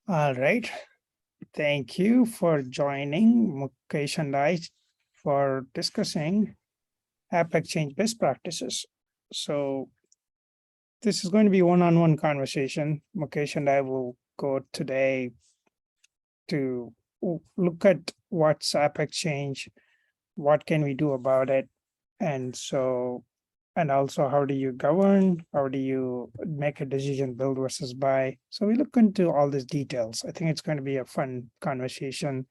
All right. Thank you for joining Mukesh and I for discussing AppExchange best practices. So this is going to be one-on-one conversation. Mukesh and I will go today to look at what's AppExchange, what can we do about it, and also how do you govern, how do you make a decision, build versus buy. So we look into all these details. I think it's going to be a fun conversation.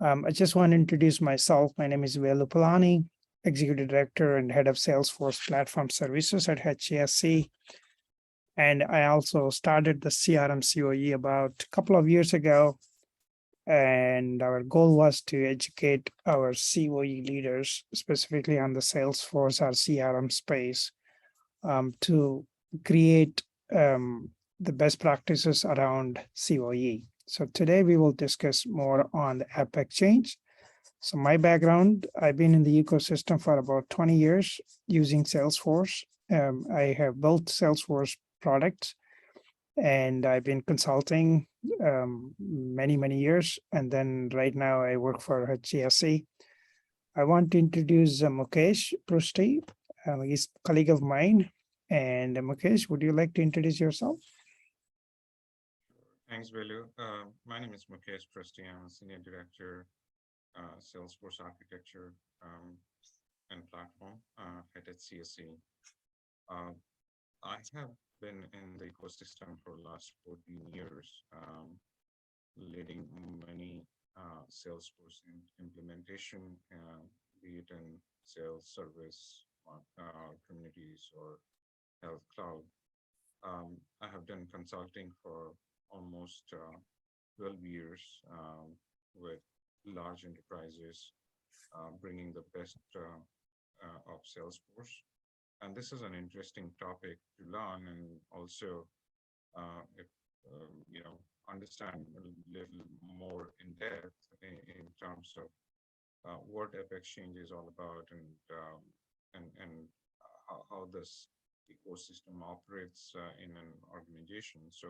I just want to introduce myself. My name is Velu Palani, Executive Director and Head of Salesforce Platform Services at HCSC. And I also started the CRMCOE about a couple of years ago. And our goal was to educate our COE leaders, specifically on the Salesforce or CRM space, to create the best practices around COE. So today we will discuss more on the AppExchange. So my background, I've been in the ecosystem for about 20 years using Salesforce. I have built Salesforce products and I've been consulting many years. And then right now I work for HCSC. I want to introduce Mukesh Prusty. He's a colleague of mine. And Mukesh, would you like to introduce yourself? Thanks, Velu. My name is Mukesh Prusty. I'm a Senior Director, Salesforce Architecture and Platform at HCSC. I have been in the ecosystem for the last 14 years, leading many Salesforce implementation, be it in sales, service, communities, or health cloud. I have done consulting for almost 12 years with large enterprises, bringing the best of Salesforce. And this is an interesting topic to learn and also if, understand a little more in depth in terms of what AppExchange is all about and how this ecosystem operates in an organization. So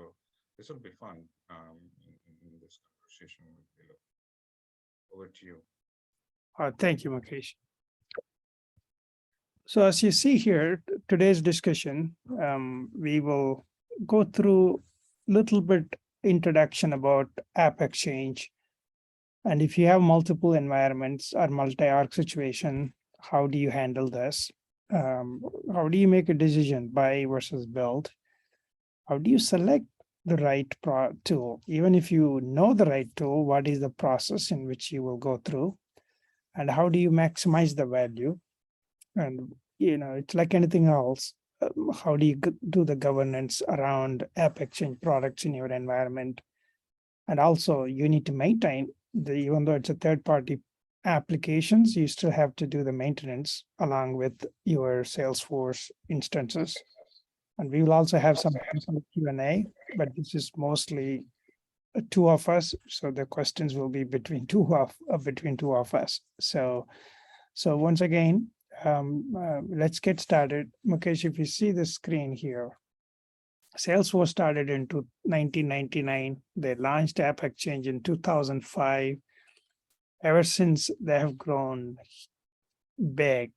this will be fun in this conversation. Over to you. Thank you, Mukesh. So as you see here, today's discussion, we will go through a little bit introduction about AppExchange. And if you have multiple environments or multi-arc situation, how do you handle this? How do you make a decision, buy versus build? How do you select the right tool? Even if you know the right tool, what is the process in which you will go through? And how do you maximize the value? And, it's like anything else. How do you do the governance around AppExchange products in your environment? And also you need to maintain even though it's a third-party applications, you still have to do the maintenance along with your Salesforce instances. And we will also have some Q&A, but this is mostly two of us. So the questions will be between two of us. So once again, let's get started. Mukesh, if you see the screen here, Salesforce started in 1999. They launched AppExchange in 2005. Ever since, they have grown big.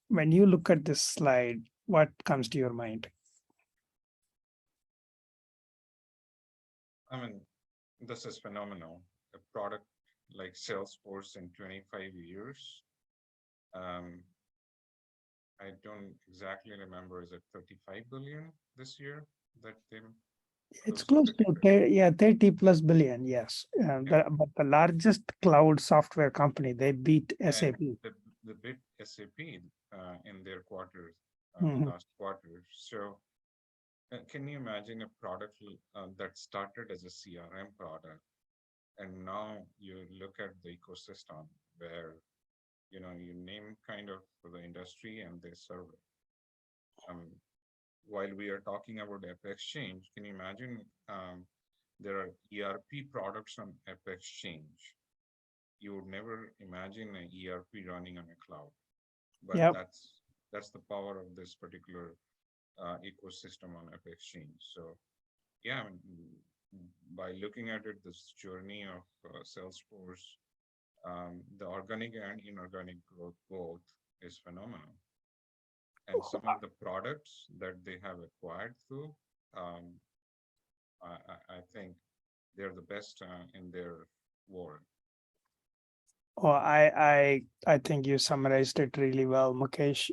When you look at this slide, what comes to your mind? I mean, this is phenomenal. A product like Salesforce in 25 years. I don't exactly remember, is it 35 billion this year that they? It's close to 30 plus billion, yes. But the largest cloud software company, they beat SAP. The beat SAP in their quarter, last quarter. So can you imagine a product that started as a CRM product, and now you look at the ecosystem where you name kind of the industry and they serve it. While we are talking about AppExchange, can you imagine there are ERP products on AppExchange? You would never imagine an ERP running on a cloud, but that's the power of this particular ecosystem on AppExchange. So yeah, I mean, by looking at it, this journey of Salesforce, the organic and inorganic growth both is phenomenal. And some of the products that they have acquired through, um, I think they're the best in their world. Oh, I think you summarized it really well, Mukesh.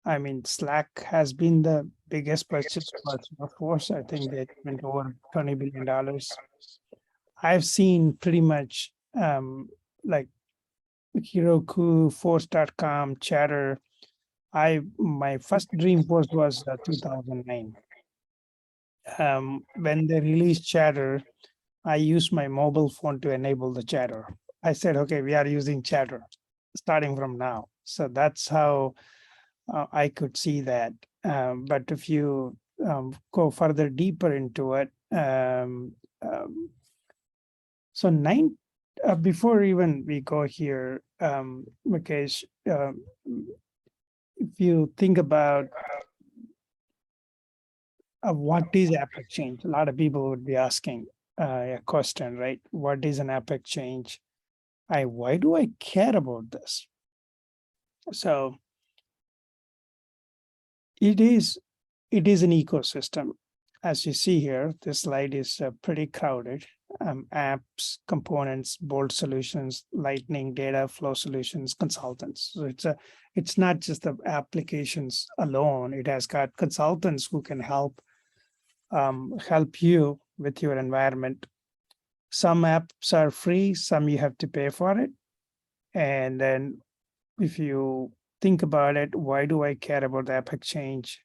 I mean, Slack has been the biggest purchase for Salesforce. I think they spent over $20 billion. I've seen pretty much like Heroku, Force.com, Chatter. My first Dreamforce was 2009. When they released Chatter, I used my mobile phone to enable the Chatter. I said, okay, we are using Chatter starting from now. So that's how I could see that. But if you go further deeper into it, um, so before even we go here, Mukesh, if you think about what is AppExchange, a lot of people would be asking a question, right? What is an AppExchange? Why do I care about this? So it is it is an ecosystem. As you see here, this slide is pretty crowded. Apps, components, bold solutions, lightning, data flow solutions, consultants. So it's not just the applications alone. It has got consultants who can help you with your environment. Some apps are free, some you have to pay for it. And then if you think about it, why do I care about the App Exchange?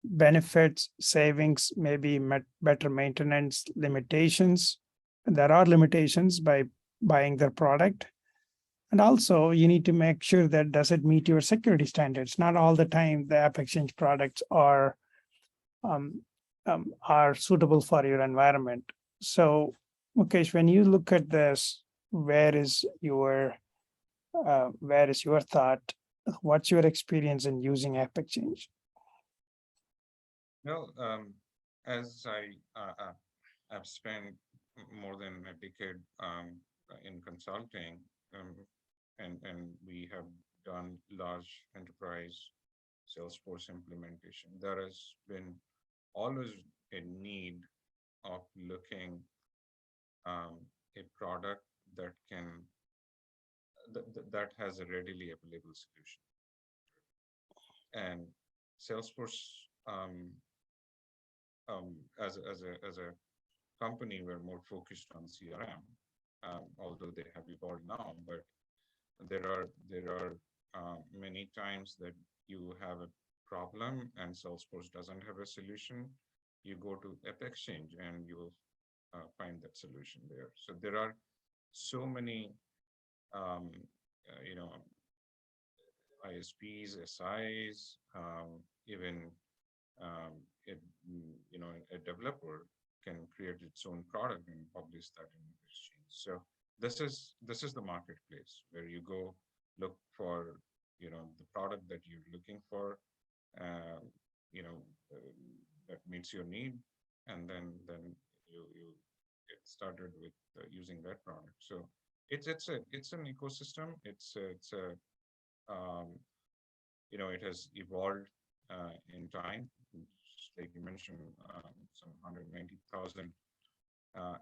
Benefits, savings, maybe better maintenance, limitations. There are limitations by buying their product. And also, you need to make sure that does it meet your security standards. Not all the time the App Exchange products um, are suitable for your environment. So, Mukesh, when you look at this, where is your thought? What's your experience in using App Exchange? Well, as I've spent more than a decade in consulting, um, and we have done large enterprise Salesforce implementation. There has been always a need of looking a product that can that has a readily available solution. And Salesforce, as a company, we're more focused on CRM, although they have evolved now. But there are many times that you have a problem and Salesforce doesn't have a solution. You go to AppExchange and you will find that solution there. So there are so many, um, you know, ISPs, SIs, even it, a developer can create its own product and publish that in exchange. So this is the marketplace where you go look for the product that you're looking for, uh, you know that meets your need, and then you get started with using that product. So it's an ecosystem. It's a um, it has evolved in time. Just like you mentioned, some 190,000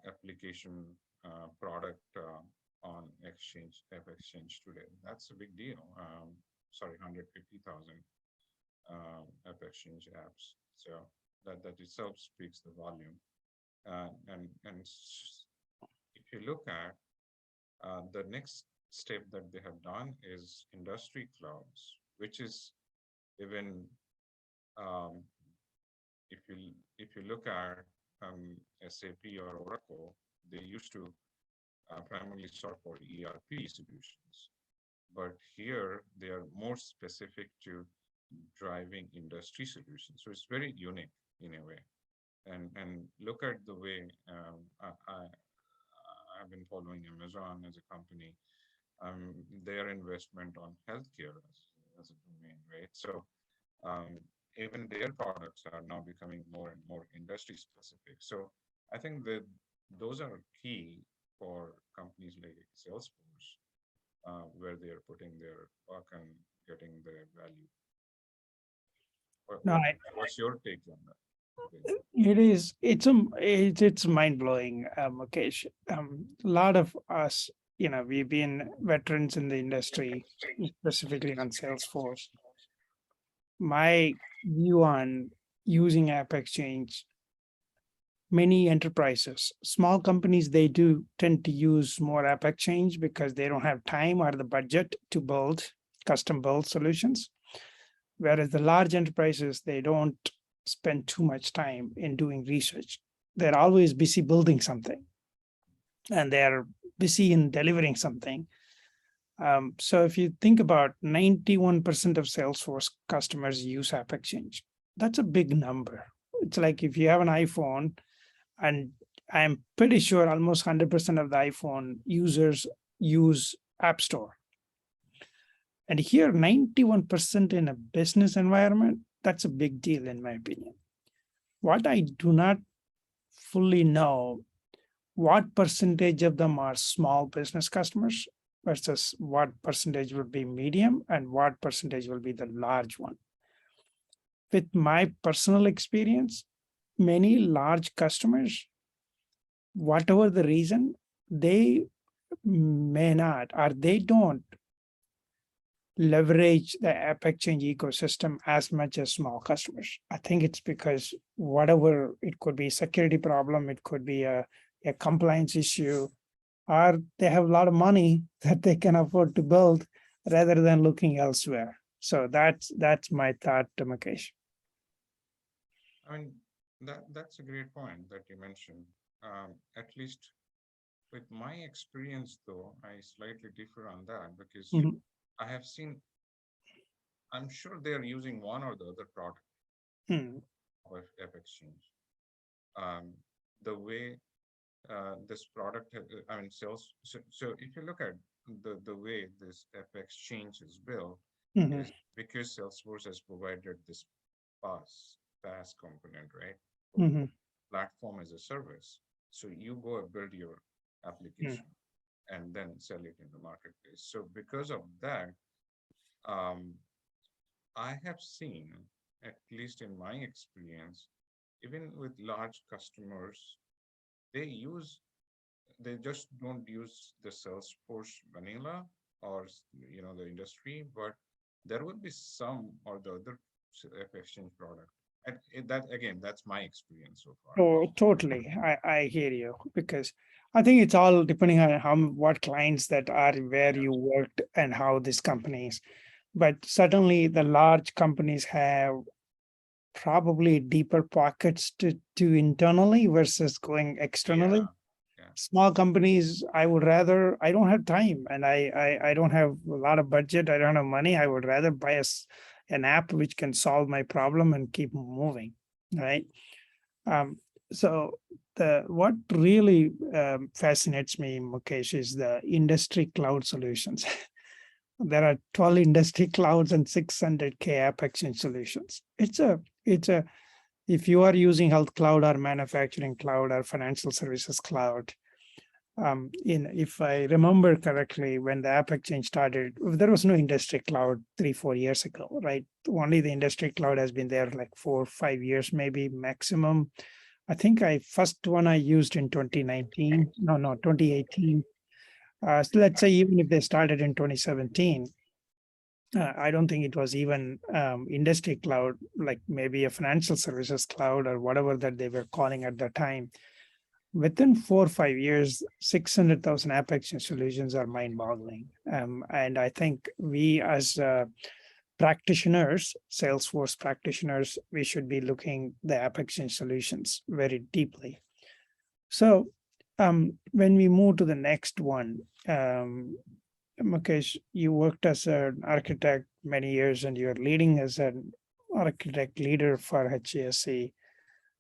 application product on App Exchange today. That's a big deal. Sorry, 150,000 App Exchange apps. So that itself speaks the volume. And if you look at the next step that they have done is industry clouds, which is even um, if you look at SAP or Oracle, they used to primarily solve for ERP solutions, but here they are more specific to driving industry solutions. So it's very unique in a way. And look at the way I've been following Amazon as a company, their investment on healthcare as a domain, right? So even their products are now becoming more and more industry specific. So I think that those are key for companies like Salesforce, where they are putting their work and getting their value. No, What's your take on that? it is. It's mind blowing, Mukesh. A lot of us, we've been veterans in the industry, specifically on Salesforce. My view on using AppExchange, many enterprises, small companies, they do tend to use more AppExchange because they don't have time or the budget to build custom build solutions. Whereas the large enterprises, they don't spend too much time in doing research. They're always busy building something and they're busy in delivering something. So if you think about 91% of Salesforce customers use AppExchange, that's a big number. It's like if you have an iPhone, and I'm pretty sure almost 100% of the iPhone users use App Store. And here, 91% in a business environment, that's a big deal in my opinion. What I do not fully know, what percentage of them are small business customers versus what percentage would be medium and what percentage will be the large one. With my personal experience, many large customers, whatever the reason, they may not or they don't leverage the AppExchange ecosystem as much as small customers. I think it's because whatever, it could be a security problem, it could be a compliance issue, or they have a lot of money that they can afford to build rather than looking elsewhere. So that's my thought, Mukesh. I mean, that's a great point that you mentioned. At least with my experience, though, I slightly differ on that because Mhm. I have seen, I'm sure they're using one or the other product Mhm. of AppExchange. Um, the way this product, I mean, sales. So if you look at the way this AppExchange is built, Mhm. is because Salesforce has provided this PaaS component, right? Mhm. Platform as a service. So you go and build your Mhm. application and then sell it in the marketplace. So because of that, um, I have seen, at least in my experience, even with large customers, they use they just don't use the Salesforce vanilla or the industry, but there will be some or the other exchange product. And that again, that's my experience so far. Oh, totally. I hear you because I think it's all depending on what clients that are where Yeah, you worked and how these companies. But certainly the large companies have probably deeper pockets to internally versus going externally. yeah, yeah. Small companies, I don't have time and I don't have a lot of budget. I don't have money. I would rather buy an app which can solve my problem and keep moving. Right. Um, so the what really fascinates me, Mukesh, is the industry cloud solutions. There are 12 industry clouds and 600K app exchange solutions. It's a if you are using health cloud or manufacturing cloud or financial services cloud, if I remember correctly, when the app exchange started, there was no industry cloud 3 4 years ago, right? Only the industry cloud has been there like 4 5 years, maybe maximum. I think I first one I used in 2019. No, 2018. So let's say even if they started in 2017, I don't think it was even industry cloud, like maybe a financial services cloud or whatever that they were calling at that time. Within 4 or 5 years, 600,000 app exchange solutions are mind-boggling. And I think we as practitioners, Salesforce practitioners, we should be looking the app exchange solutions very deeply. So when we move to the next one, Mukesh, you worked as an architect many years and you're leading as an architect leader for HCSC.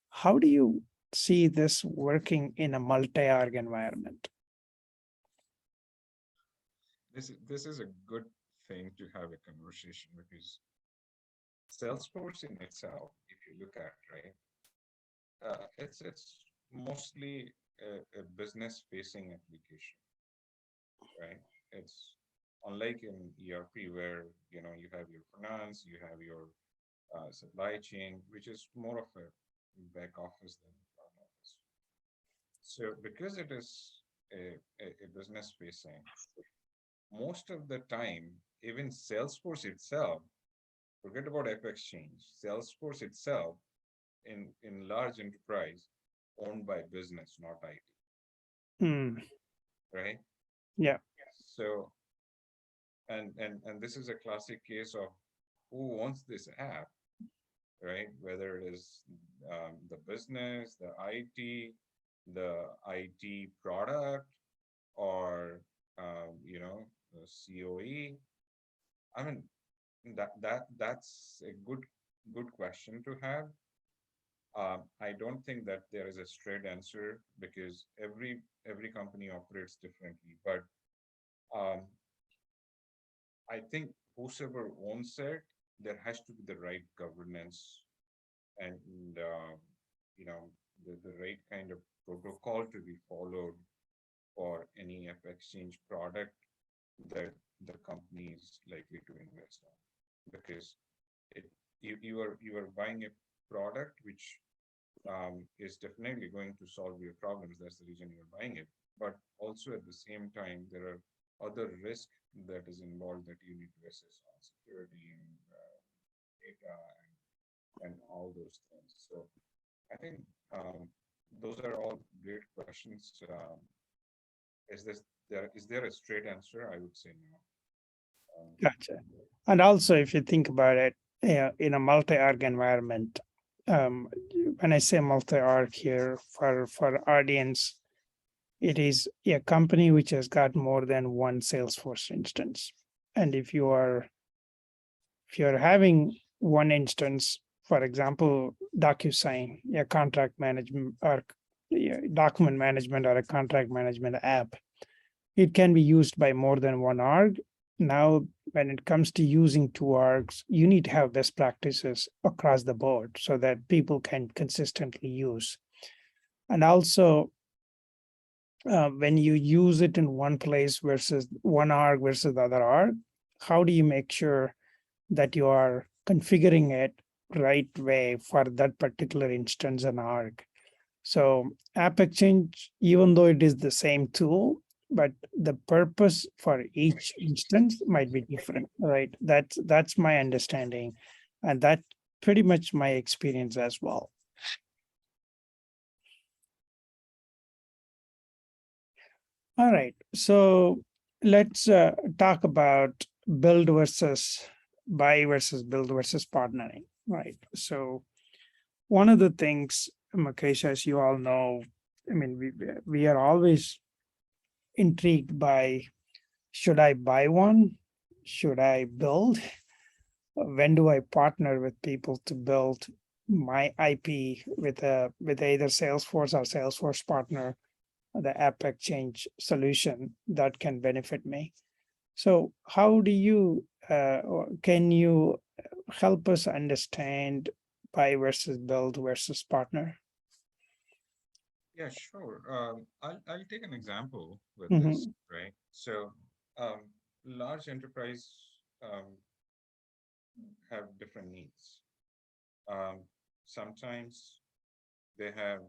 How do you see this working in a multi-org environment? This is a good thing to have a conversation because Salesforce in itself, if you look at, right, it's mostly a business facing application, right? It's unlike in ERP where you have your finance, you have your supply chain, which is more of a back office than front office. So because it is a business facing, most of the time, even Salesforce itself, forget about AppExchange, Salesforce itself in large enterprise owned by business, not IT, Hmm. right? Yeah. So and this is a classic case of who owns this app, right? Whether it is the business, the IT product, or the COE. I mean, that's a good question to have. I don't think that there is a straight answer because every company operates differently. But um, I think whosoever owns it, there has to be the right governance and you know the right kind of protocol to be followed for any exchange product that the company is likely to invest on, because it you are buying a product which is definitely going to solve your problems. That's the reason you're buying it. But also at the same time, there are other risks that is involved that you need to assess on security and data and all those things. So I think those are all great questions. Is there a straight answer? I would say no. Gotcha. And also, if you think about it, in a multi-org environment, um, when I say multi-org here for audience, it is a company which has got more than one Salesforce instance. And if you're having one instance, for example, DocuSign, a contract management or document management or a contract management app, it can be used by more than one org. Now, when it comes to using two orgs, you need to have best practices across the board so that people can consistently use. And also, when you use it in one place versus one org versus the other org, how do you make sure that you are configuring it right way for that particular instance and org? So AppExchange, even though it is the same tool, but the purpose for each instance might be different, right? That's my understanding, and that pretty much my experience as well. All right, so let's talk about build versus buy versus build versus partnering, right? So one of the things, Mukesh, as you all know, I mean, we are always intrigued by, should I buy one? Should I build? When do I partner with people to build my IP with either Salesforce or Salesforce partner, the AppExchange solution that can benefit me? So, how do you or can you help us understand buy versus build versus partner? Yeah, sure. I'll take an example with this, Mhm. right? So, large enterprise um, have different needs. Sometimes they have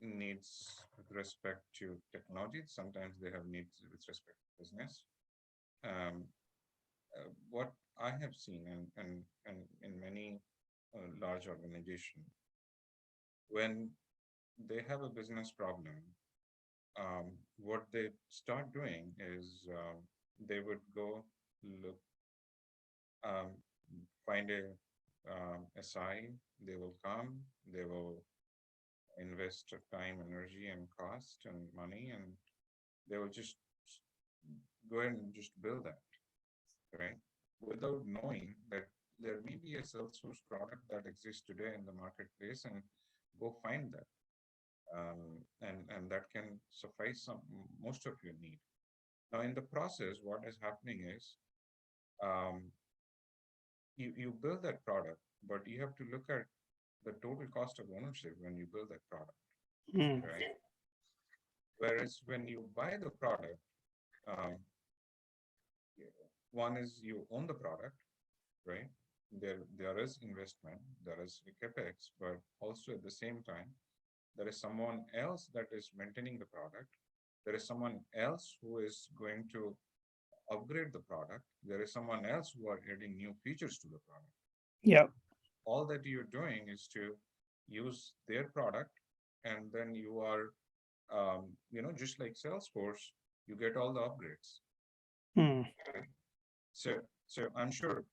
needs with respect to technology. Sometimes they have needs with respect to business. Um, what I have seen, and in many large organizations, when they have a business problem, what they start doing is they would go look, um, find a SI. They will come. They will invest time, energy, and cost and money, and they will just go ahead and just build that, right? Without knowing that there may be a Salesforce product that exists today in the marketplace, and go find that. And that can suffice most of your need. Now, in the process, what is happening is you build that product, but you have to look at the total cost of ownership when you build that product, Mm. right? Whereas when you buy the product, um, one is you own the product, right? There is investment, there is a capex, but also at the same time, there is someone else that is maintaining the product. There is someone else who is going to upgrade the product. There is someone else who are adding new features to the product. Yeah. All that you're doing is to use their product, and then you are, just like Salesforce, you get all the upgrades. Mm. Right? So I'm sure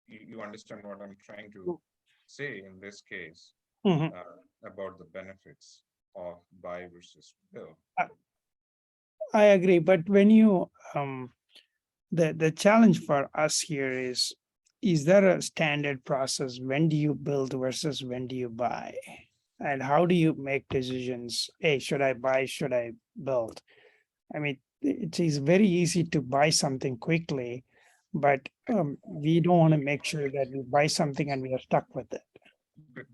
you understand what I'm trying to say in this case Mhm. about the benefits of buy versus build. I agree, but when you the challenge for us here is there a standard process? When do you build versus when do you buy? And how do you make decisions? Hey, should I buy? Should I build? I mean, it is very easy to buy something quickly, but we don't want to make sure that we buy something and we are stuck with it.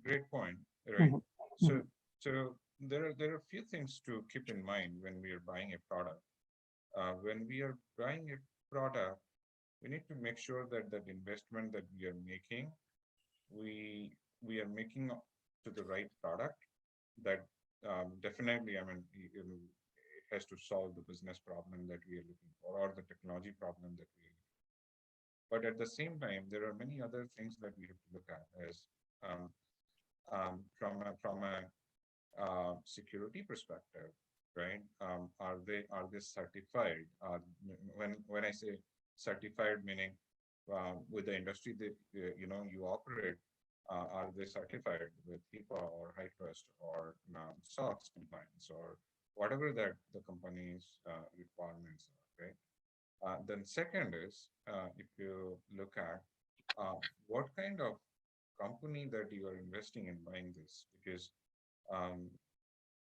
Great point, right? Mhm. So Mhm. so there are a few things to keep in mind when we are buying a product. When we are buying a product, we need to make sure that that investment that we are making, we are making to the right product that definitely, I mean, it has to solve the business problem that we are looking for or the technology problem that we are looking for. But at the same time, there are many other things that we have to look at as um, from a security perspective, right? Are they certified? When I say certified, meaning with the industry that you operate, are they certified with HIPAA or high trust or SOX compliance or whatever that the company's requirements are, right? Then second is if you look at what kind of company that you are investing in buying this, because um,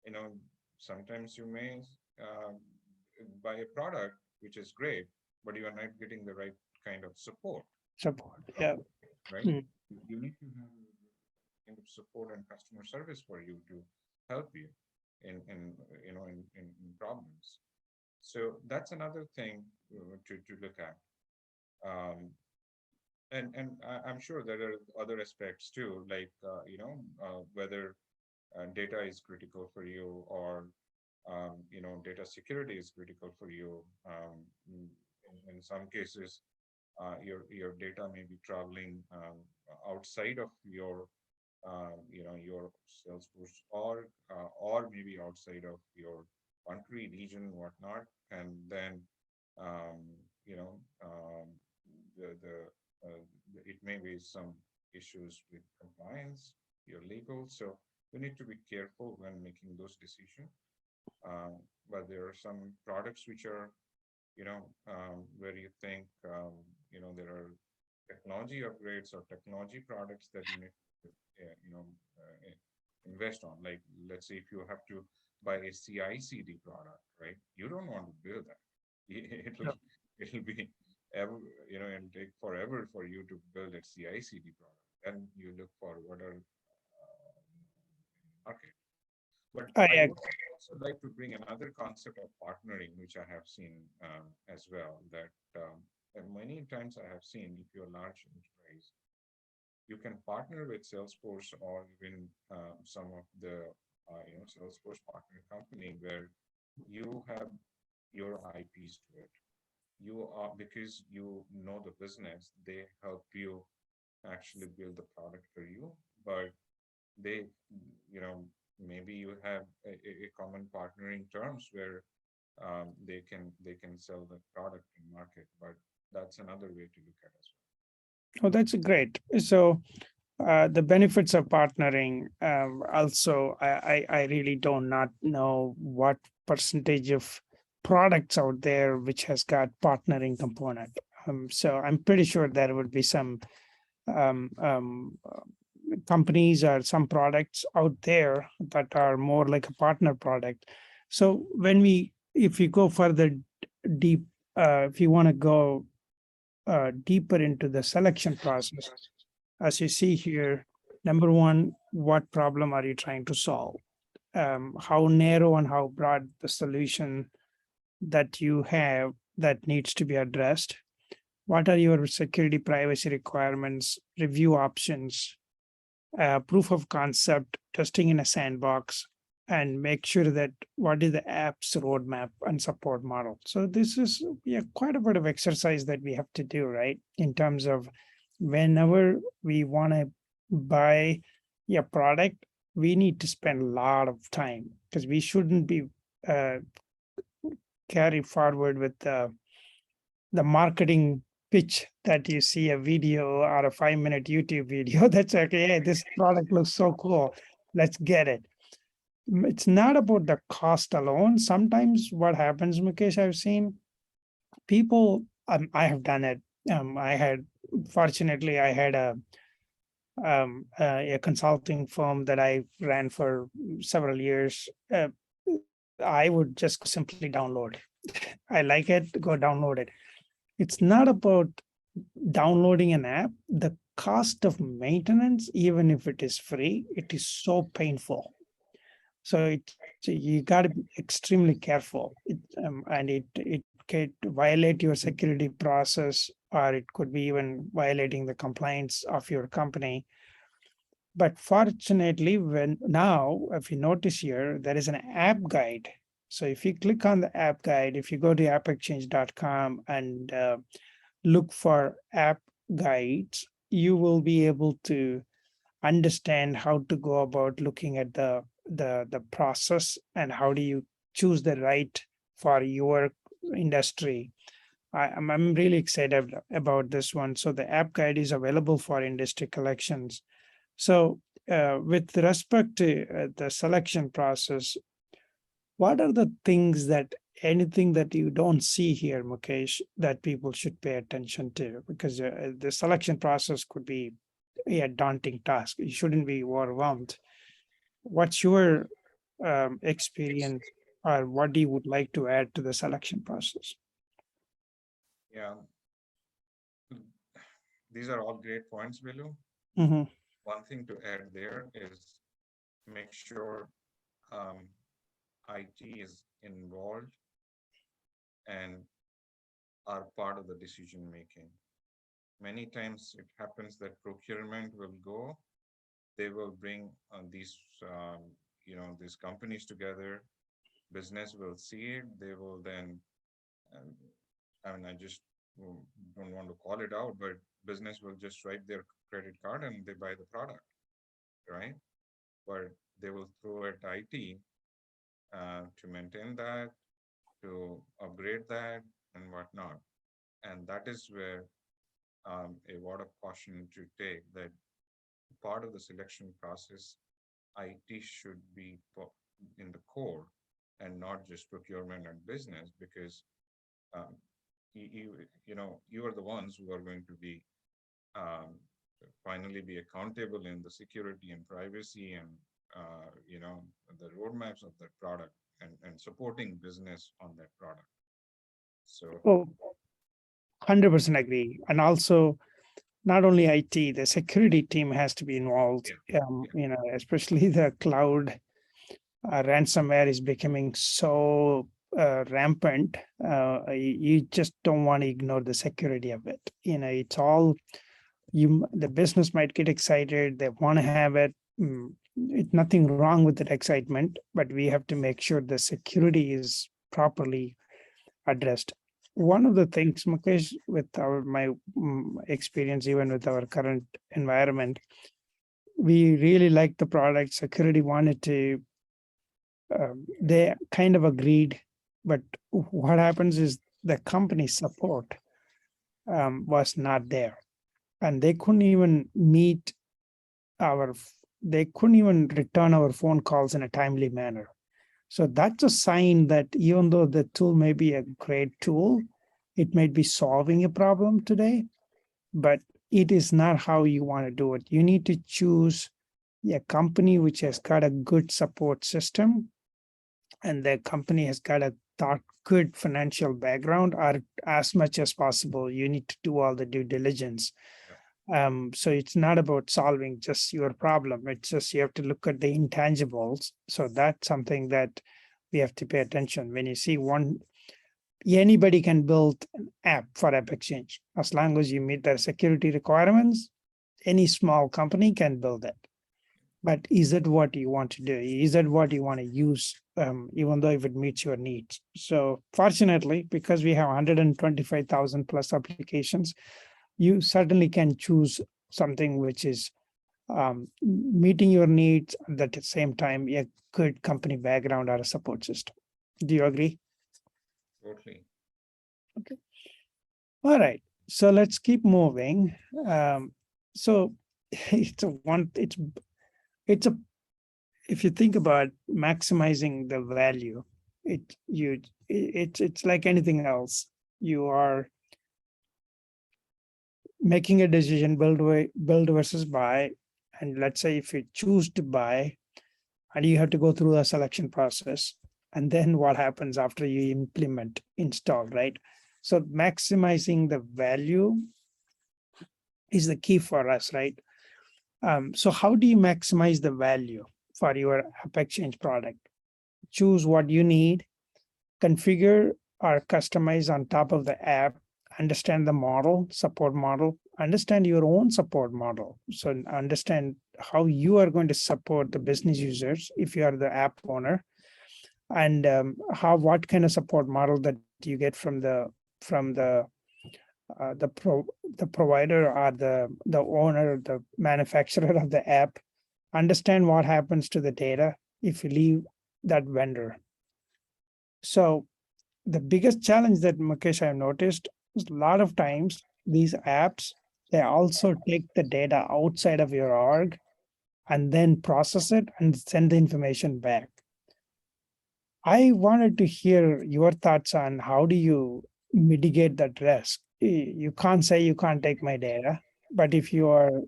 you know sometimes you may uh, buy a product which is great, but you are not getting the right kind of support Support. from Yeah. it, right? Mm. You need to have a kind of support and customer service for you to help you in problems. So that's another thing to look at. Um, I'm sure there are other aspects too, like whether data is critical for you, or data security is critical for you. In some cases, your data may be traveling outside of your Salesforce, or maybe outside of your country, region, whatnot, and then um, you know um, it may be some issues with compliance, your legal. So we need to be careful when making those decisions. But there are some products which are, where you think, there are technology upgrades or technology products that you need to, invest on. Like, let's say if you have to buy a CI/CD product, right? You don't want to build that. It'll Yeah. it'll be ever, it'll take forever for you to build a CI/CD product. Then you look for what are market. But I I would agree. also like to bring another concept of partnering, which I have seen as well. That many times I have seen, if you're a large enterprise, you can partner with Salesforce or even some of the Salesforce partner company where you have your IPs to it. You are, because you know the business, they help you actually build the product for you, but they, maybe you have a common partnering terms where they can sell the product in market, but that's another way to look at it as Oh, that's great. So the benefits of partnering. Also, I really don't not know what percentage of products out there which has got partnering component. So I'm pretty sure there would be some um, um, companies or some products out there that are more like a partner product. So if you go further deep, if you want to go deeper into the selection process, as you see here, number one, what problem are you trying to solve? How narrow and how broad the solution that you have that needs to be addressed? What are your security privacy requirements, review options, proof of concept, testing in a sandbox, and make sure that what is the app's roadmap and support model. So this is quite a bit of exercise that we have to do, right? In terms of whenever we want to buy a product, we need to spend a lot of time because we shouldn't be uh, carried forward with the marketing pitch that you see a video or a 5-minute YouTube video. That's okay. Hey, this product looks so cool. Let's get it. It's not about the cost alone. Sometimes what happens, Mukesh, I've seen people, I have done it. Fortunately, I had a consulting firm that I ran for several years. I would just simply download. I like it, go download it. It's not about downloading an app. The cost of maintenance, even if it is free, it is so painful. So you got to be extremely careful, and it could violate your security process, or it could be even violating the compliance of your company. But fortunately, if you notice here, there is an app guide. So if you click on the app guide, if you go to appexchange.com and look for app guides, you will be able to understand how to go about looking at the process and how do you choose the right for your industry. I'm really excited about this one. So the app guide is available for industry collections. So with respect to the selection process, what are the things that anything that you don't see here, Mukesh, that people should pay attention to? Because the selection process could be a daunting task. You shouldn't be overwhelmed. What's your experience, or what do you would like to add to the selection process? Yeah, these are all great points, Velu. Hmm. One thing to add there is make sure IT is involved and are part of the decision making. Many times it happens that procurement will go, they will bring these companies together. Business will see it. They will then, um, I just don't want to call it out, but business will just swipe their credit card and they buy the product, right? But they will throw at IT to maintain that, to upgrade that, and whatnot. And that is where a word of caution to take that part of the selection process, IT should be in the core and not just procurement and business, because um, you are the ones who are going to be um, finally be accountable in the security and privacy and the roadmaps of that product and supporting business on that product. So Oh, 100% agree. And also, not only IT, the security team has to be involved. yeah, Especially the cloud ransomware is becoming so rampant. You just don't want to ignore the security of it. It's all the business might get excited, they want to have it. It's nothing wrong with that excitement, but we have to make sure the security is properly addressed. One of the things, Mukesh, with my experience, even with our current environment, we really liked the product. Security wanted to, they kind of agreed, but what happens is the company support was not there, and they couldn't even meet our, they couldn't even return our phone calls in a timely manner. So that's a sign that even though the tool may be a great tool, it might be solving a problem today, but it is not how you want to do it. You need to choose a company which has got a good support system, and the company has got a good financial background, or as much as possible, you need to do all the due diligence. So it's not about solving just your problem. It's just you have to look at the intangibles. So that's something that we have to pay attention. When you see anybody can build an app for AppExchange. As long as you meet the security requirements, any small company can build it. But is it what you want to do? Is it what you want to use, even though if it meets your needs? So fortunately, because we have 125,000 plus applications, you certainly can choose something which is meeting your needs and at the same time a good company background or a support system. Do you agree? Totally. Okay. All right. So let's keep moving. So it's a if you think about maximizing the value, it's like anything else. You are making a decision, build versus buy. And let's say if you choose to buy, and you have to go through a selection process, and then what happens after you implement, install, right? So maximizing the value is the key for us, right? So how do you maximize the value for your AppExchange product? Choose what you need, configure or customize on top of the app, understand the model, support model, understand your own support model. So understand how you are going to support the business users if you are the app owner, and what kind of support model that you get from the provider or the owner, the manufacturer of the app. Understand what happens to the data if you leave that vendor. So the biggest challenge that Mukesh I have noticed is a lot of times these apps, they also take the data outside of your org and then process it and send the information back. I wanted to hear your thoughts on how do you mitigate that risk. You can't say you can't take my data, but if you are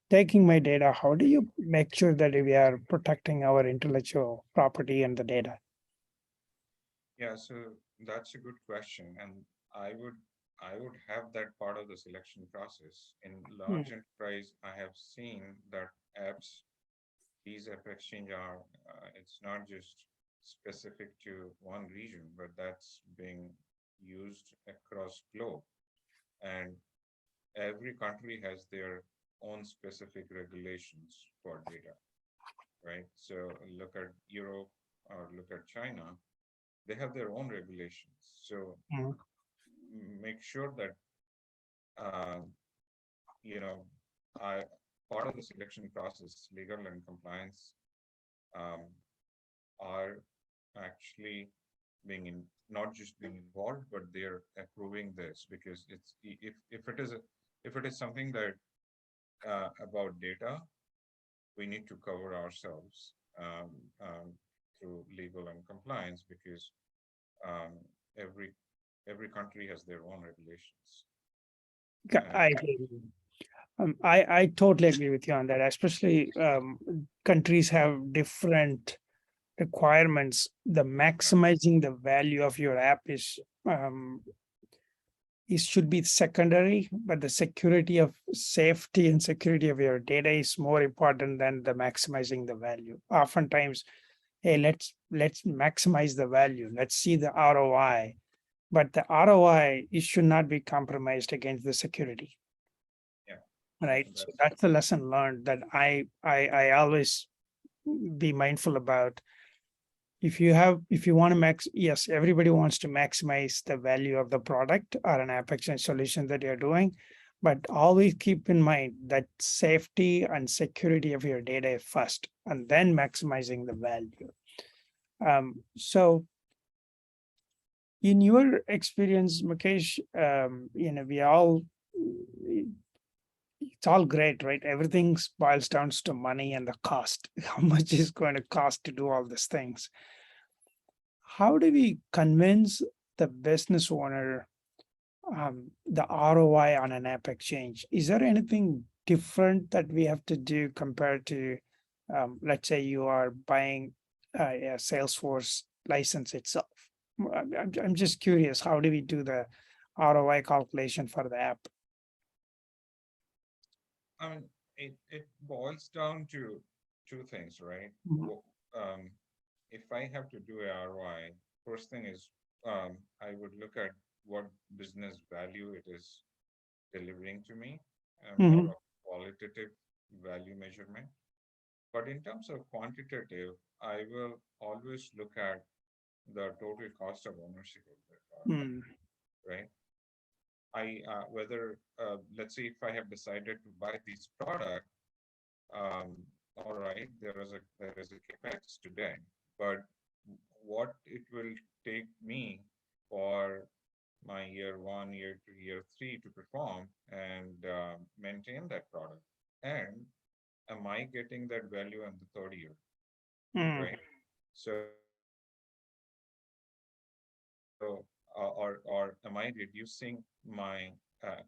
taking my data, how do you make sure that we are protecting our intellectual property and the data? Yeah, so that's a good question, and I would I would have that part of the selection process. In Hmm. large enterprise, I have seen that apps, these app exchange are, it's not just specific to one region, but that's being used across globe. And every country has their own specific regulations for data, right? So look at Europe or look at China, they have their own regulations. So Hmm. make sure that uh, you know I part of the selection process, legal and compliance um, are actually being in not just being involved, but they're approving this because if it is if it is something that about data, we need to cover ourselves through legal and compliance because um, every every country has their own regulations. I And agree. I totally agree with you on that. Especially countries have different requirements. The maximizing the value of your app is should be secondary, but the security of safety and security of your data is more important than the maximizing the value. Oftentimes, hey, let's maximize the value. Let's see the ROI, but the ROI it should not be compromised against the security. yeah, Right. So that's that's the lesson learned that I always be mindful about. If you want to yes, everybody wants to maximize the value of the product or an AppExchange solution that you're doing, but always keep in mind that safety and security of your data is first, and then maximizing the value. So in your experience, Mukesh, we all it's all great, right? Everything boils down to money and the cost. How much is going to cost to do all these things? How do we convince the business owner the ROI on an app exchange? Is there anything different that we have to do compared to, let's say, you are buying a Salesforce license itself? I'm just curious. How do we do the ROI calculation for the app? I mean, it boils down to two things, right? Mhm. If I have to do a ROI, first thing is I would look at what business value it is delivering to me, more Mhm. of qualitative value measurement. But in terms of quantitative, I will always look at the total cost of ownership of the product, Mm. right? Whether let's say if I have decided to buy this product, all right, there is a capex today, but what it will take me for my year one, year two, year three to perform and maintain that product, and am I getting that value in the third year, Mm. right? Or am I reducing my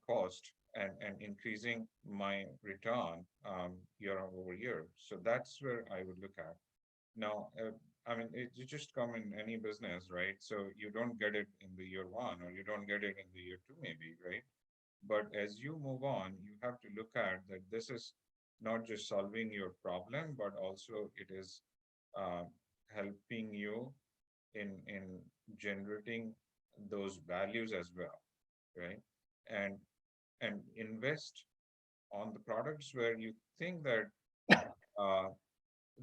cost and increasing my return year over year? So that's where I would look at. Now, I mean, you just come in any business, right? So you don't get it in the year one, or you don't get it in the year two, maybe, right? But as you move on, you have to look at that this is not just solving your problem, but also it is uh, helping you in generating those values as well, right? And and invest on the products where you think that uh,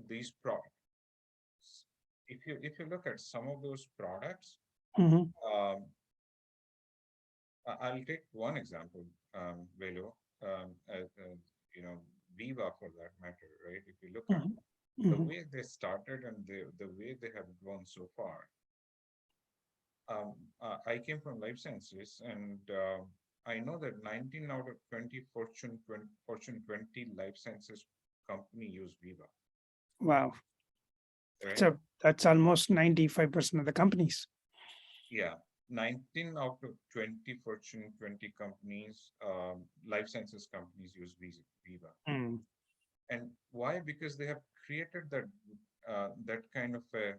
these products, if you look at some of those products, Mhm. um, I'll take one example, Velu, you know, Viva for that matter, right? If you look at Mhm. the Mhm. way they started and the way they have grown so far. I came from life sciences, and I know that 19 out of 20 Fortune 20 life sciences company use Viva, Wow. right? So that's almost 95% of the companies. Yeah, 19 out of 20 Fortune 20 companies, life sciences companies use Viva. Mm. And why? Because they have created that kind of a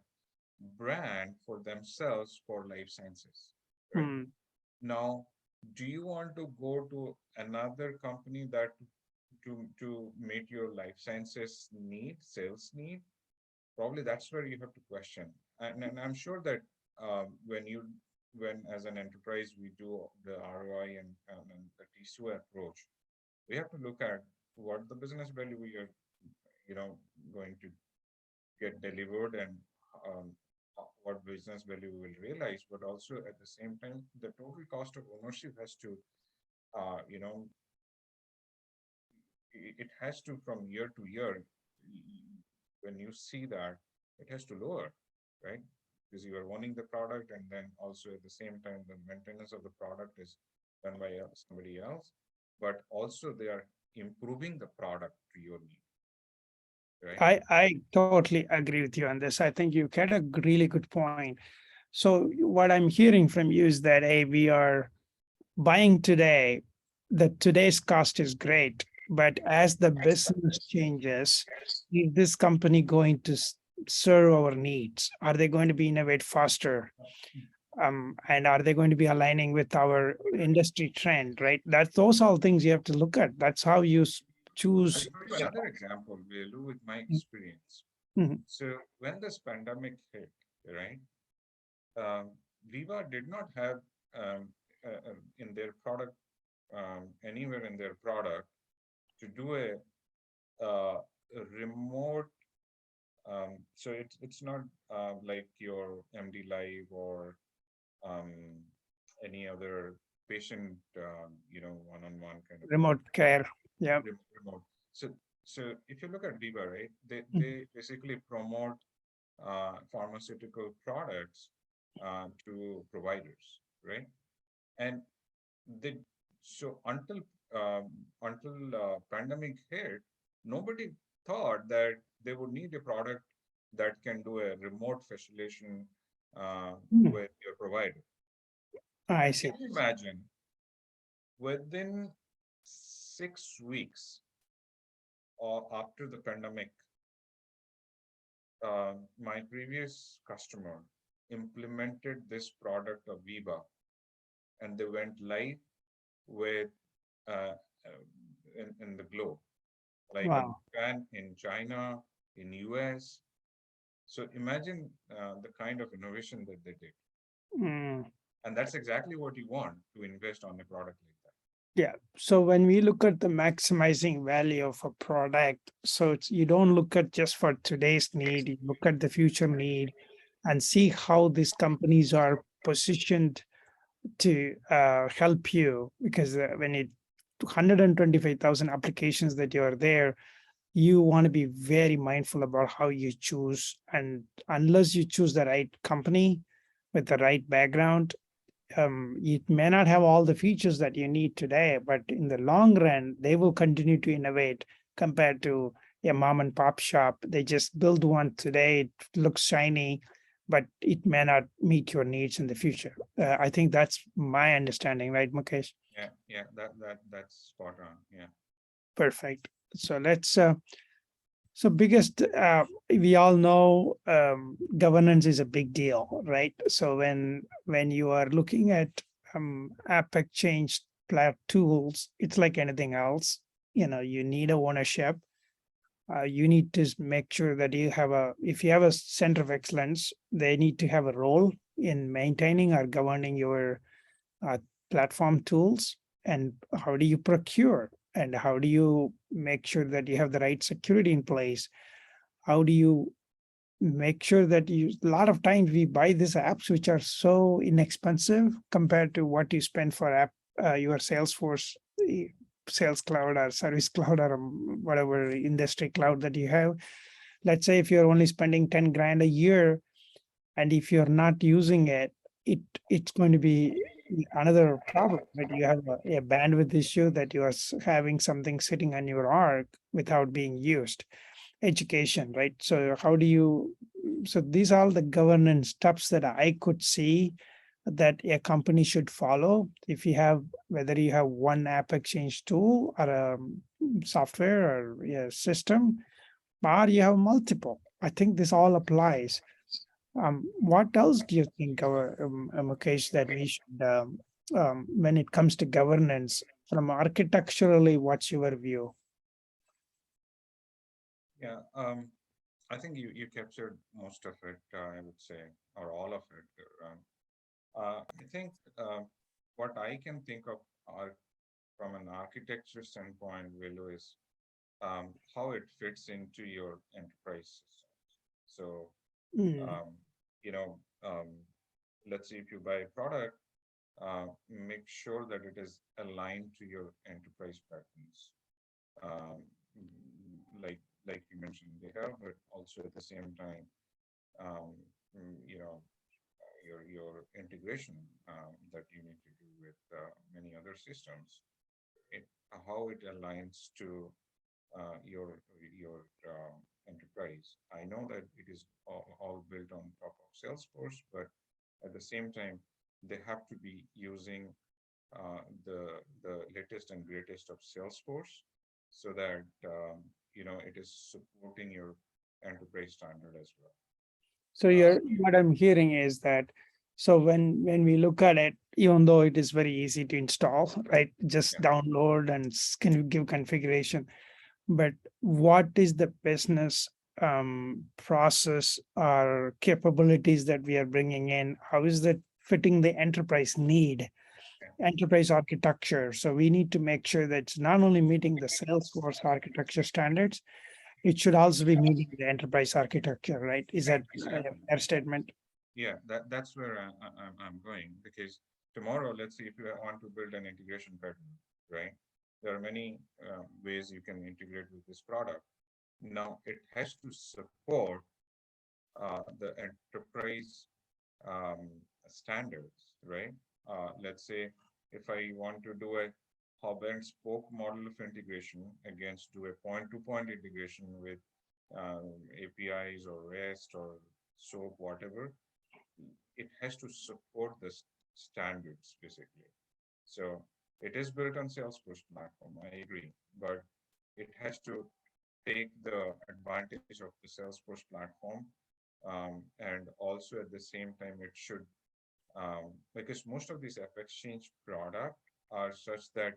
brand for themselves for life sciences, right? Mm. Now, do you want to go to another company that to meet your life sciences need, sales need? Probably that's where you have to question. And I'm sure that when as an enterprise we do the ROI and the TCO approach, we have to look at what the business value we are, going to get delivered, and um, what business value we will realize, but also at the same time, the total cost of ownership has to, uh, you know, it has to from year to year, when you see that, it has to lower, right? Because you are owning the product, and then also at the same time, the maintenance of the product is done by somebody else, but also they are improving the product to your need, right? I totally agree with you on this. I think you had a really good point. So what I'm hearing from you is that hey, we are buying today, the today's cost is great, but as the business changes, is this company going to serve our needs? Are they going to be innovate faster? And are they going to be aligning with our industry trend? Right. That's those all things you have to look at. That's how you I'll choose. give you another example, Velu, with my experience. Mhm. So when this pandemic hit, right, um, Viva did not have in their product, anywhere in their product, to do a remote. So it's not like your MD Live or um, any other patient, one-on-one kind of Remote care. Yeah. remote. So so if you look at Viva, right, they Mhm. they basically promote pharmaceutical products to providers, right? And they so until pandemic hit, nobody thought that they would need a product that can do a remote facilitation Mhm. with your provider. I And see. can you imagine, within 6 weeks or after the pandemic, my previous customer implemented this product of Viva, and they went live with uh, in the globe, like in Wow. Japan, in China, in US. So imagine the kind of innovation that they did. Mm. And that's exactly what you want to invest on a product like that. Yeah. So when we look at the maximizing value of a product, so you don't look at just for today's need, you look at the future need and see how these companies are positioned to help you. Because when it 125,000 applications that you are there, you want to be very mindful about how you choose. And unless you choose the right company with the right background, it may not have all the features that you need today, but in the long run, they will continue to innovate compared to a mom and pop shop. They just build one today, it looks shiny, but it may not meet your needs in the future. I think that's my understanding, right, Mukesh? Yeah, yeah, that's spot on. Yeah. Perfect. So so biggest, we all know governance is a big deal, right? So when you are looking at AppExchange tools, it's like anything else. You need a ownership. You need to make sure that you have if you have a center of excellence, they need to have a role in maintaining or governing your uh, platform tools. And how do you procure? And how do you make sure that you have the right security in place? How do you make sure that a lot of times we buy these apps which are so inexpensive compared to what you spend for your Salesforce sales cloud or service cloud or whatever industry cloud that you have. Let's say if you're only spending 10 grand a year, and if you're not using it, it's going to be another problem, that you have a bandwidth issue, that you are having something sitting on your arc without being used. Education, right? So how do you, so these are the governance steps that I could see that a company should follow. If you have, whether you have one app exchange tool or a software or a system, or you have multiple, I think this all applies. What else do you think, Mukesh, that we should, when it comes to governance, from architecturally, what's your view? Yeah. I think you captured most of it, I would say, or all of it. I think what I can think of from an architecture standpoint, Velu, is how it fits into your enterprise systems. So, Mm, um, you know, let's say if you buy a product, make sure that it is aligned to your enterprise patterns. Um, like you mentioned, they have, but also at the same time, um, you know, your integration that you need to do with many other systems, it, how it aligns to your enterprise. I know that it is all built on top of Salesforce, but at the same time, they have to be using the latest and greatest of Salesforce, so that it is supporting your enterprise standard as well. So Uh, what I'm hearing is that, so when we look at it, even though it is very easy to install, right? Just yeah, download and can you give configuration. But what is the business process or capabilities that we are bringing in? How is that fitting the enterprise need, yeah, enterprise architecture? So we need to make sure that it's not only meeting the Salesforce architecture standards, it should also be meeting the enterprise architecture, right? Is that a exactly. fair statement? Yeah, that's where I'm going, because tomorrow, let's say if you want to build an integration pattern, right? There are many ways you can integrate with this product. Now it has to support the enterprise um, standards, right? Let's say if I want to do a hub and spoke model of integration against do a point-to-point integration with APIs or REST or SOAP, whatever, it has to support the standards basically. So it is built on Salesforce platform, I agree, but it has to take the advantage of the Salesforce platform, and also at the same time it should, because most of these AppExchange product are such that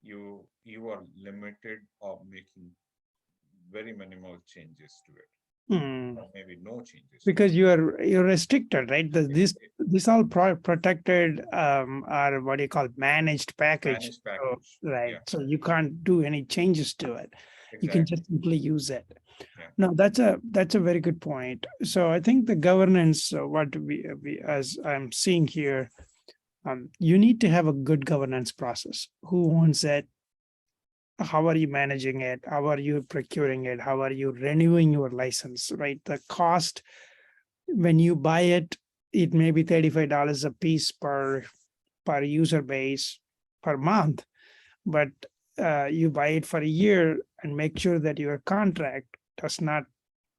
you are limited of making very minimal changes to it, Hmm. or maybe no changes to it. Because you're restricted, right? This all protected are what you call managed package. Managed So, package. right. Yeah, So you can't do any changes to it. You can exactly. just simply use it. Yeah. No, that's a very good point. So I think the governance, what we as I'm seeing here, you need to have a good governance process. Who owns it? How are you managing it? How are you procuring it? How are you renewing your license? Right, the cost when you buy it, it may be $35 a piece per user base per month, but you buy it for a year and make sure that your contract does not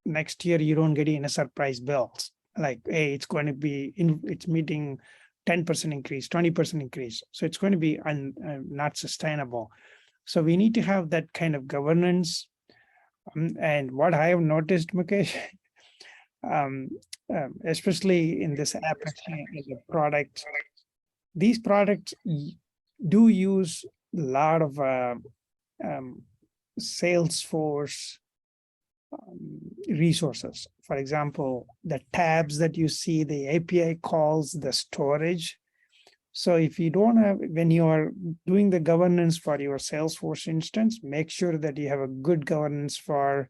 next year you don't get any surprise bills like, hey, it's going to be in it's meeting 10% increase, 20% increase, so it's going to be not sustainable. So we need to have that kind of governance. And what I have noticed, Mukesh, um, especially in this app exchange as a product, these products do use a lot of um, Salesforce resources. For example, the tabs that you see, the API calls, the storage. So if you don't have, when you are doing the governance for your Salesforce instance, make sure that you have a good governance um,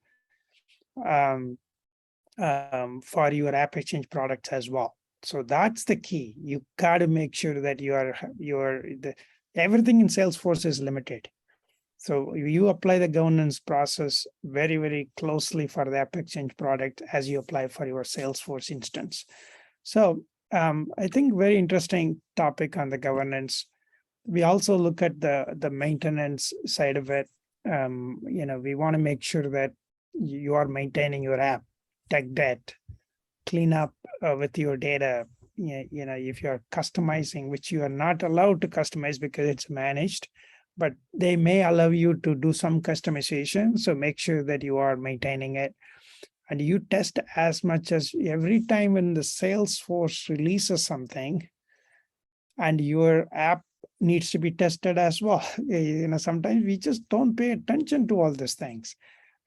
for your AppExchange products as well. So that's the key. You got to make sure that everything in Salesforce is limited. So you apply the governance process very, very closely for the AppExchange product as you apply for your Salesforce instance. So I think very interesting topic on the governance. We also look at the maintenance side of it. We want to make sure that you are maintaining your app, tech debt, clean up with your data. If you're customizing, which you are not allowed to customize because it's managed, but they may allow you to do some customization. So make sure that you are maintaining it. And you test as much as every time when the Salesforce releases something and your app needs to be tested as well. Sometimes we just don't pay attention to all these things,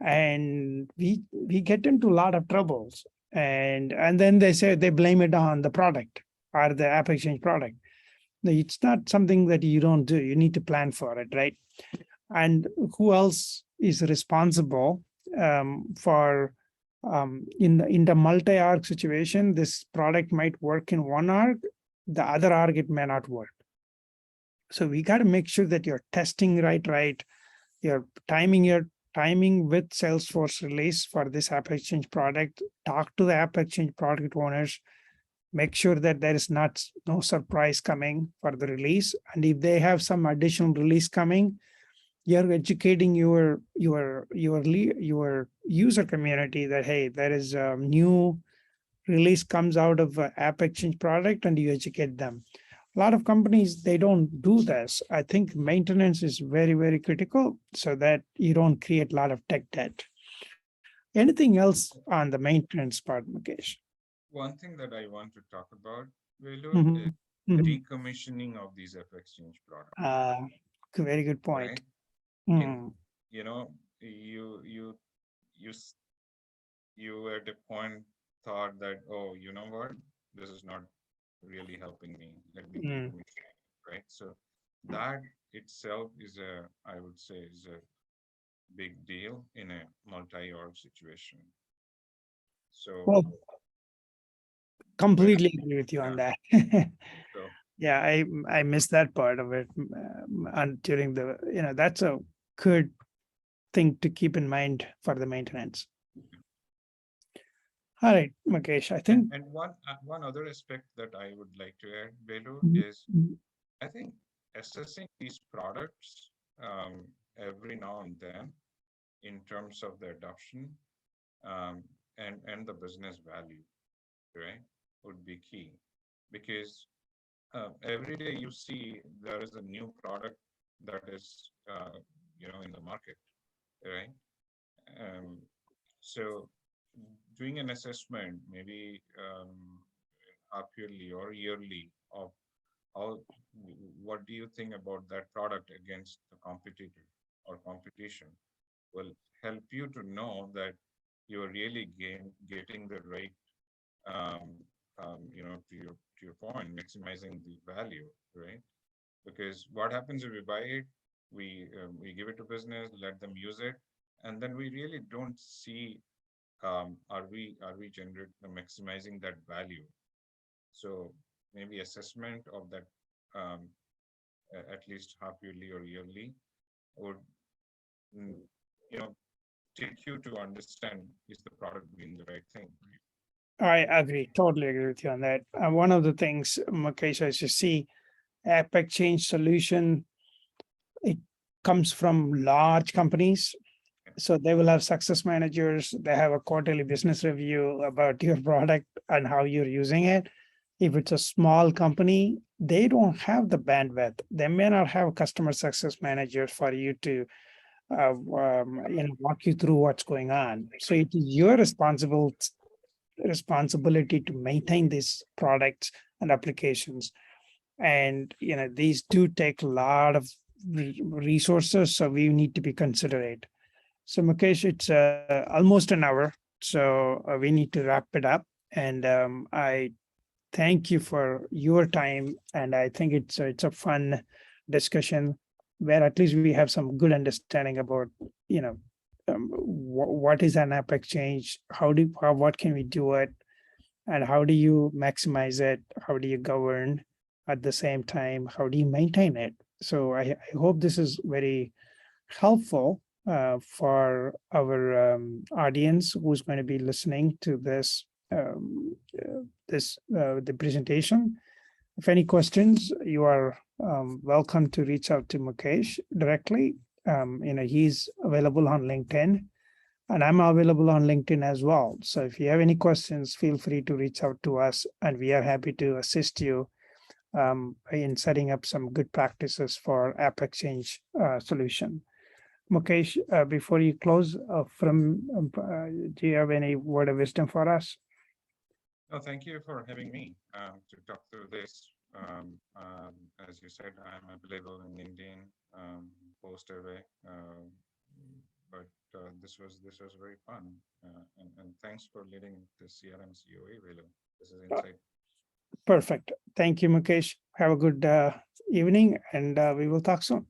and we get into a lot of troubles. And then they say they blame it on the product or the app exchange product. No, it's not something that you don't do. You need to plan for it, right? And who else is responsible for in the multi-arc situation? This product might work in one arc, the other arc it may not work. So we got to make sure that you're testing right. You're timing with Salesforce release for this App Exchange product. Talk to the App Exchange product owners. Make sure that there is no surprise coming for the release. And if they have some additional release coming, you're educating your user community that, hey, there is a new release comes out of App Exchange product, and you educate them. A lot of companies, they don't do this. I think maintenance is very, very critical so that you don't create a lot of tech debt. Anything else on the maintenance part, Mukesh? One thing that I want to talk about, Velu, Mhm, is mhm. decommissioning of these F exchange products, uh, Very good point. right? In Mm, you know, you s- you at a point thought that, oh, you know what, this is not really helping me. Let me mm. decommission it, right? So that itself is I would say, is a big deal in a multi-org situation. So Well, when completely agree with you on yeah, that. so Yeah, I missed that part of it. And during that's a good thing to keep in mind for the maintenance. All right, Mukesh, I think. and one other aspect that I would like to add, Velu, Mhm, is mhm, I think assessing these products every now and then in terms of the adoption um, and the business value, right, would be key because every day you see there is a new product that is in the market, right? Um, so doing an assessment maybe half yearly or yearly of how, what do you think about that product against the competitor or competition? Will help you to know that you're really getting the right, um, to your point, maximizing the value, right? Because what happens if we buy it, we give it to business, let them use it, and then we really don't see, are we maximizing that value? So maybe assessment of that, um, at least half yearly or yearly, would, mm, you know take you to understand, is the product doing the right thing, right? I agree, totally agree with you on that. One of the things, Mukesh, as you see, AppExchange solution, it comes from large companies. So they will have success managers. They have a quarterly business review about your product and how you're using it. If it's a small company, they don't have the bandwidth. They may not have customer success managers for you to walk you through what's going on. So it is your responsibility to maintain these products and applications. And these do take a lot of resources, so we need to be considerate. So Mukesh, it's almost an hour, so we need to wrap it up. And I thank you for your time, and I think it's a fun discussion where at least we have some good understanding about what is an app exchange, what can we do it, and how do you maximize it, how do you govern at the same time, how do you maintain it. So I hope this is very helpful for our audience who's going to be listening to the presentation. If any questions, you are welcome to reach out to Mukesh directly. He's available on LinkedIn, and I'm available on LinkedIn as well. So if you have any questions, feel free to reach out to us, and we are happy to assist you in setting up some good practices for AppExchange solution. Mukesh, before you close, do you have any word of wisdom for us? No, thank you for having me, to talk through this. As you said, I'm available in LinkedIn, post away. But this was very fun, and thanks for leading the CRMCOE, Velu. This is Uh, insight. Perfect. Thank you, Mukesh. Have a good evening, and we will talk soon.